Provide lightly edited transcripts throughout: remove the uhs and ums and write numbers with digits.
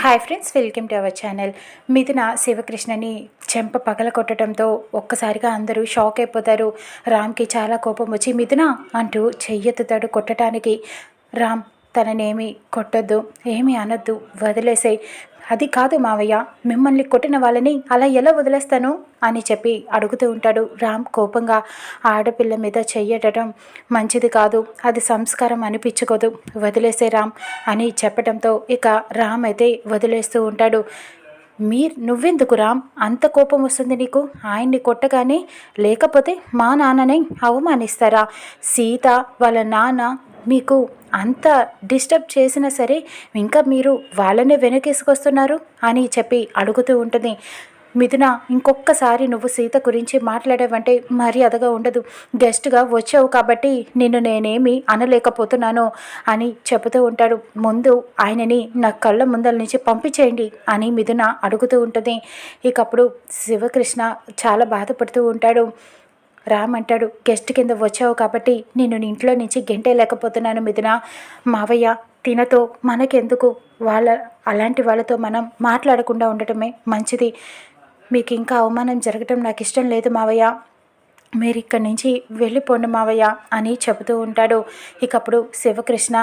Hi friends, welcome to our channel. మిథున శివకృష్ణని చెంప పగల కొట్టడంతో ఒక్కసారిగా అందరూ షాక్ అయిపోతారు. రామ్కి చాలా కోపం వచ్చి మిథున అంటూ చెయ్యెత్తుతాడు కొట్టడానికి. రామ్ తననేమి కొట్టొద్దు, ఏమీ అనొద్దు, వదిలేసాయి. అది కాదు మావయ్య, మిమ్మల్ని కొట్టిన వాళ్ళని అలా ఎలా వదిలేస్తాను అని చెప్పి అడుగుతూ ఉంటాడు. రామ్ కోపంగా ఆడపిల్ల మీద చెయ్యటం మంచిది కాదు, అది సంస్కారం అనిపించుకోదు, వదిలేసే రామ్ అని చెప్పడంతో ఇక రామ్ అయితే వదిలేస్తూ ఉంటాడు. నువ్వెందుకు రామ్ అంత కోపం వస్తుంది నీకు? ఆయన్ని కొట్టగానే, లేకపోతే మా నాన్నని అవమానిస్తారా? సీత వాళ్ళ నాన్న మీకు అంత డిస్టర్బ్ చేసినా సరే ఇంకా మీరు వాళ్ళనే వెనకేసుకొస్తున్నారు అని చెప్పి అడుగుతూ ఉంటుంది. మిథున, ఇంకొక్కసారి నువ్వు సీత గురించి మాట్లాడావంటే మర్యాదగా ఉండదు. గెస్ట్గా వచ్చావు కాబట్టి నిన్ను నేనేమి అనలేకపోతున్నాను అని చెబుతూ ఉంటాడు. ముందు ఆయనని నా కళ్ళ ముందల నుంచి పంపించేయండి అని మిథున అడుగుతూ ఉంటుంది. ఇకప్పుడు శివకృష్ణ చాలా బాధపడుతూ ఉంటాడు. రామ్ అంటాడు, గెస్ట్ కింద వచ్చావు కాబట్టి నేను ఇంట్లో నుంచి గెంటేయలేకపోతున్నాను మిథున. మావయ్య తినతో మనకెందుకు, అలాంటి వాళ్ళతో మనం మాట్లాడకుండా ఉండటమే మంచిది. మీకు ఇంకా అవమానం జరగటం నాకు ఇష్టం లేదు మావయ్య, మీరు ఇక్కడి నుంచి వెళ్ళిపోండి మావయ్య అని చెబుతూ ఉంటాడు. ఇకప్పుడు శివకృష్ణ,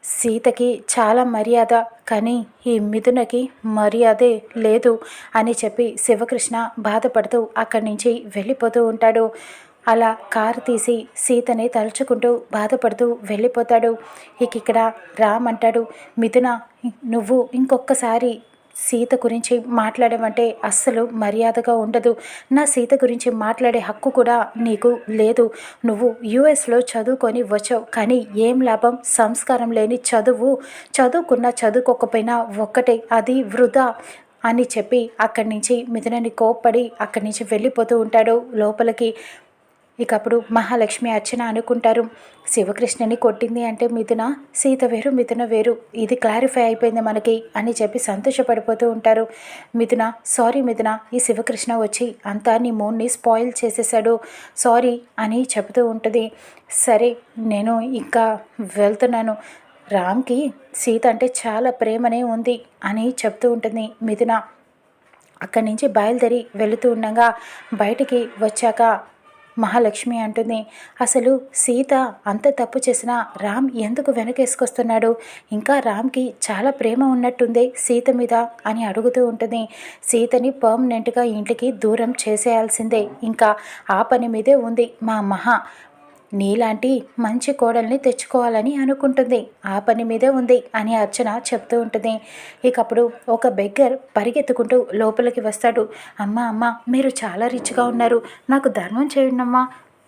సీతకి చాలా మర్యాద, కానీ ఈ మిథునకి మర్యాదే లేదు అని చెప్పి శివకృష్ణ బాధపడుతూ అక్కడి నుంచి వెళ్ళిపోతూ ఉంటాడు. అలా కారు తీసి సీతని తలుచుకుంటూ బాధపడుతూ వెళ్ళిపోతాడు. ఇక్కడ రామ్ అంటాడు, మిథున నువ్వు ఇంకొకసారి సీత గురించి మాట్లాడమంటే అస్సలు మర్యాదగా ఉండదు. నా సీత గురించి మాట్లాడే హక్కు కూడా నీకు లేదు. నువ్వు యుఎస్లో చదువుకొని వచ్చావు, కానీ ఏం లాభం? సంస్కారం లేని చదువు, చదువుకున్నా చదువుకోకపోయినా ఒక్కటే, అది వృధా అని చెప్పి అక్కడి నుంచి మిథునని కోప్పడి అక్కడి నుంచి వెళ్ళిపోతూ ఉంటాడు లోపలికి. ఇకప్పుడు మహాలక్ష్మి అర్చన అనుకుంటారు, శివకృష్ణని కొట్టింది అంటే మిథున, సీత వేరు మిథున వేరు, ఇది క్లారిఫై అయిపోయింది మనకి అని చెప్పి సంతోషపడిపోతూ ఉంటారు. మిథున, సారీ మిథున, ఈ శివకృష్ణ వచ్చి అంతా నీ మూడ్ని స్పాయిల్ చేసేసాడు, సారీ అని చెబుతూ ఉంటుంది. సరే నేను ఇంకా వెళ్తున్నాను, రామ్కి సీత అంటే చాలా ప్రేమనే ఉంది అని చెప్తూ ఉంటుంది మిథున. అక్కడి నుంచి బయలుదేరి వెళుతూ ఉండగా బయటికి వచ్చాక మహాలక్ష్మి అంటుంది, అసలు సీత అంత తప్పు చేసినా రామ్ ఎందుకు వెనకేసుకొస్తున్నాడు? ఇంకా రామ్కి చాలా ప్రేమ ఉన్నట్టుంది సీత మీద అని అడుగుతూ ఉంటుంది. సీతని పర్మనెంట్గా ఇంటికి దూరం చేసేయాల్సిందే, ఇంకా ఆ పని మీదే ఉంది మా మహా. నీలాంటి మంచి కోడల్ని తెచ్చుకోవాలని అనుకుంటుంది, ఆ పని మీదే ఉంది అని అర్చన చెప్తూ ఉంటుంది. ఇకప్పుడు ఒక బెగ్గర్ పరిగెత్తుకుంటూ లోపలికి వస్తాడు. అమ్మ మీరు చాలా రిచ్గా ఉన్నారు, నాకు ధర్మం చేయండి అమ్మా,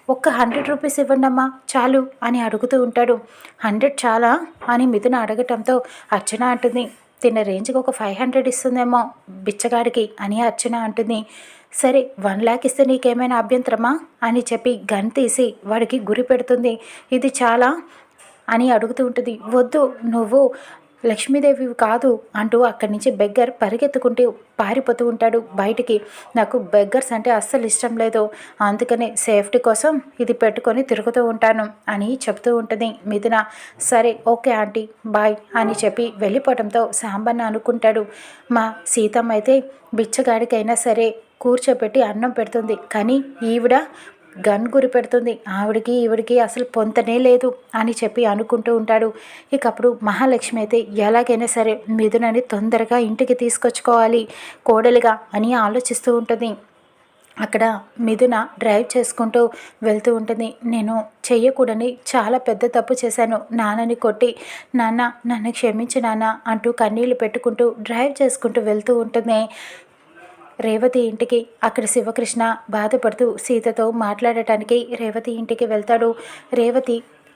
ఒక్క 100 రూపీస్ ఇవ్వండి అమ్మా చాలు అని అడుగుతూ ఉంటాడు. 100 చాలా అని మిథున అడగటంతో అర్చన అంటుంది, తిన్న రేంజ్కి ఒక 500 ఇస్తుందేమో బిచ్చగాడికి అని అర్చన అంటుంది. సరే 1 లాక్ ఇస్తే నీకేమైనా అభ్యంతరమా అని చెప్పి గన్ తీసి వాడికి గురి పెడుతుంది. ఇది చాలా అని అడుగుతూ ఉంటుంది. వద్దు, నువ్వు లక్ష్మీదేవి కాదు అంటూ అక్కడి నుంచి బెగ్గర్ పరిగెత్తుకుంటూ పారిపోతూ ఉంటాడు బయటికి. నాకు బెగ్గర్స్ అంటే అస్సలు ఇష్టం లేదు, అందుకనే సేఫ్టీ కోసం ఇది పెట్టుకొని తిరుగుతూ ఉంటాను అని చెప్తూ ఉంటుంది మిథున. సరే ఓకే ఆంటీ, బాయ్ అని చెప్పి వెళ్ళిపోవడంతో సాంబన్న అనుకుంటాడు, మా సీతమ్మ అయితే బిచ్చగాడికైనా సరే కూర్చోబెట్టి అన్నం పెడుతుంది, కానీ ఈవిడ గన్ గురి పెడుతుంది, ఈవిడికి అసలు పొంతనే లేదు అని చెప్పి అనుకుంటూ ఉంటాడు. ఇకప్పుడు మహాలక్ష్మి అయితే ఎలాగైనా సరే మిథునని తొందరగా ఇంటికి తీసుకొచ్చుకోవాలి కోడలిగా అని ఆలోచిస్తూ ఉంటుంది. అక్కడ మిథున డ్రైవ్ చేసుకుంటూ వెళ్తూ ఉంటుంది. నేను చెయ్యకూడని చాలా పెద్ద తప్పు చేశాను, నాన్నని కొట్టి, నన్ను క్షమించు నాన్న అంటూ కన్నీళ్లు పెట్టుకుంటూ డ్రైవ్ చేసుకుంటూ వెళ్తూ ఉంటుంది రేవతి ఇంటికి. అక్కడ శివకృష్ణ బాధపడుతూ సీతతో మాట్లాడటానికి రేవతి ఇంటికి వెళ్తాడు. రేవతి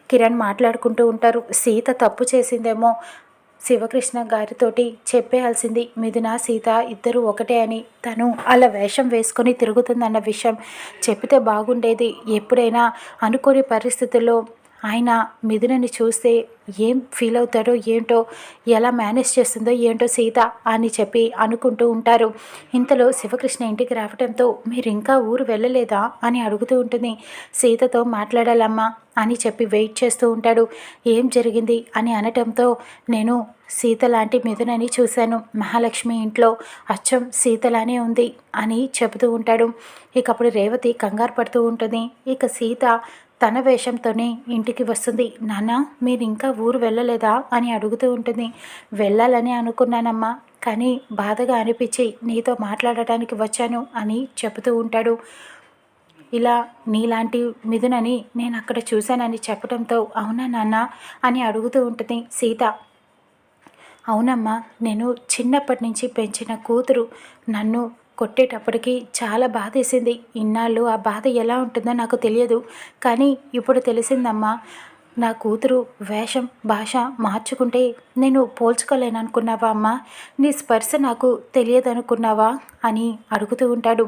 కిరణ్ మాట్లాడుకుంటూ ఉంటారు. సీత తప్పు చేసిందేమో, శివకృష్ణ గారితోటి చెప్పేయాల్సింది, మిథున సీత ఇద్దరు ఒకటే అని, తను అలా వేషం వేసుకొని తిరుగుతుందన్న విషయం చెప్పితే బాగుండేది. ఎప్పుడైనా అనుకోని పరిస్థితుల్లో ఆయన మిథునని చూస్తే ఏం ఫీల్ అవుతాడో ఏంటో, ఎలా మేనేజ్ చేస్తుందో ఏంటో సీత అని చెప్పి అనుకుంటూ ఉంటారు. ఇంతలో శివకృష్ణ ఇంటికి రావడంతో మీరు ఇంకా ఊరు వెళ్ళలేదా అని అడుగుతూ ఉంటుంది. సీతతో మాట్లాడాలమ్మా అని చెప్పి వెయిట్ చేస్తూ ఉంటాడు. ఏం జరిగింది అని అనటంతో నేను సీత లాంటి మిథునని చూశాను మహాలక్ష్మి ఇంట్లో, అచ్చం సీతలానే ఉంది అని చెబుతూ ఉంటాడు. ఇక అప్పుడు రేవతి కంగారు పడుతూ ఉంటుంది. ఇక సీత తన వేషంతోనే ఇంటికి వస్తుంది. నాన్న మీరు ఇంకా ఊరు వెళ్ళలేదా అని అడుగుతూ ఉంటుంది. వెళ్ళాలని అనుకున్నానమ్మా, కానీ బాధగా అనిపించి నీతో మాట్లాడటానికి వచ్చాను అని చెబుతూ ఉంటాడు. ఇలా నీలాంటి మిథునని నేను అక్కడ చూశానని చెప్పడంతో అవునా నాన్న అని అడుగుతూ ఉంటుంది సీత. అవునమ్మా, నేను చిన్నప్పటి నుంచి పెంచిన కూతురు నన్ను కొట్టేటప్పటికి చాలా బాధేసింది. ఇన్నాళ్ళు ఆ బాధ ఎలా ఉంటుందో నాకు తెలియదు, కానీ ఇప్పుడు తెలిసిందమ్మా. నా కూతురు వేషం భాష మార్చుకుంటే నేను పోల్చుకోలేననుకున్నావా అమ్మా? నీ స్పర్శ నాకు తెలియదనుకున్నావా అని అడుగుతూ ఉంటాడు.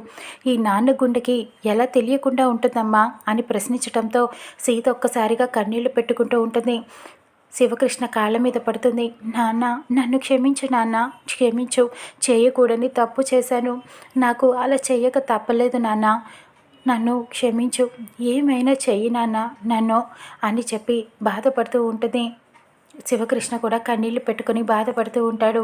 ఈ నాన్న గుండెకి ఎలా తెలియకుండా ఉంటుందమ్మా అని ప్రశ్నించడంతో సీత ఒక్కసారిగా కన్నీళ్లు పెట్టుకుంటూ ఉంటుంది. శివకృష్ణ కాళ్ళ మీద పడుతుంది. నాన్న నన్ను క్షమించు నాన్న, క్షమించు, చేయకూడని తప్పు చేశాను, నాకు అలా చేయక తప్పలేదు నాన్న, నన్ను క్షమించు, ఏమైనా చెయ్యి నాన్న నన్ను అని చెప్పి బాధపడుతూ ఉంటుంది. శివకృష్ణ కూడా కన్నీళ్లు పెట్టుకొని బాధపడుతూ ఉంటాడు.